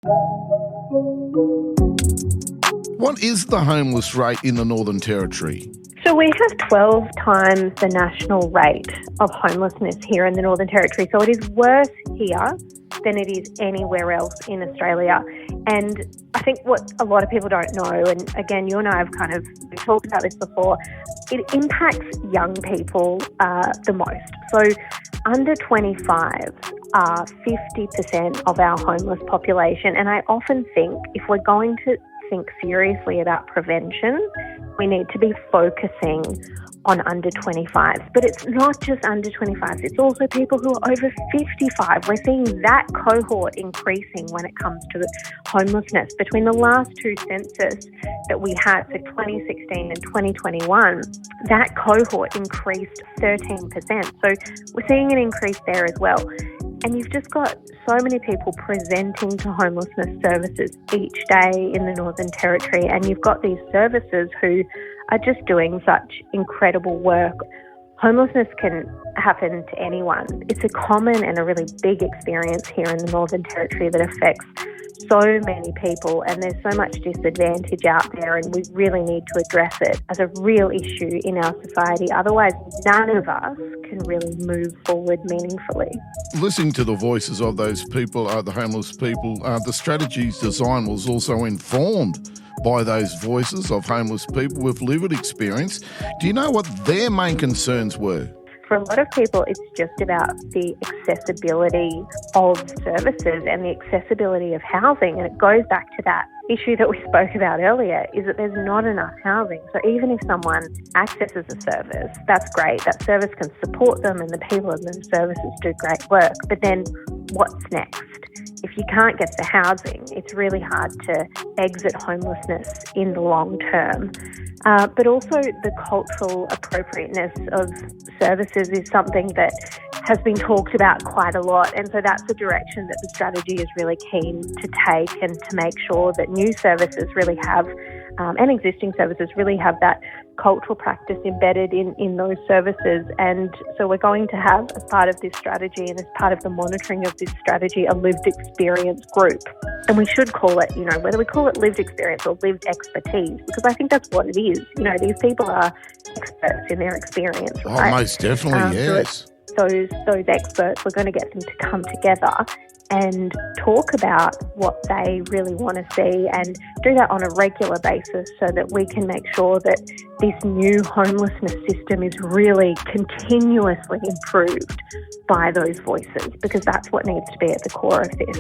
What is the homeless rate in the Northern Territory? So we have 12 times the national rate of homelessness here in the Northern Territory. So it is worse here than it is anywhere else in Australia. And I think what a lot of people don't know, and again, you and I have we've talked about this before, it impacts young people the most. So under 25 are 50% of our homeless population. And I often think if we're going to think seriously about prevention, we need to be focusing on under 25s. But it's not just under 25s, it's also people who are over 55. We're seeing that cohort increasing when it comes to homelessness. Between the last two census that we had, so 2016 and 2021, that cohort increased 13%. So we're seeing an increase there as well. And you've just got so many people presenting to homelessness services each day in the Northern Territory, and you've got these services who are just doing such incredible work. Homelessness can happen to anyone. It's a common and a really big experience here in the Northern Territory that affects so many people, and there's so much disadvantage out there, and we really need to address it as a real issue in our society. Otherwise, none of us can really move forward meaningfully. Listening to the voices of those people, the homeless people, the strategy's design was also informed by those voices of homeless people with lived experience. Do you know what their main concerns were? For a lot of people, it's just about the accessibility of services and the accessibility of housing. And it goes back to that issue that we spoke about earlier, is that there's not enough housing. So even if someone accesses a service, that's great. That service can support them and the people in the services do great work. But then what's next? If you can't get the housing, it's really hard to exit homelessness in the long term. But also the cultural appropriateness of services is something that has been talked about quite a lot. And so that's the direction that the strategy is really keen to take, and to make sure that new services really have, and existing services really have that cultural practice embedded in those services. And so we're going to have, as part of this strategy and as part of the monitoring of this strategy, a lived experience group. And we should call it, whether we call it lived experience or lived expertise, because I think that's what it is. These people are experts in their experience, right? Oh, most definitely, yes. So those experts, we're going to get them to come together and talk about what they really want to see, and do that on a regular basis so that we can make sure that this new homelessness system is really continuously improved by those voices, because that's what needs to be at the core of this.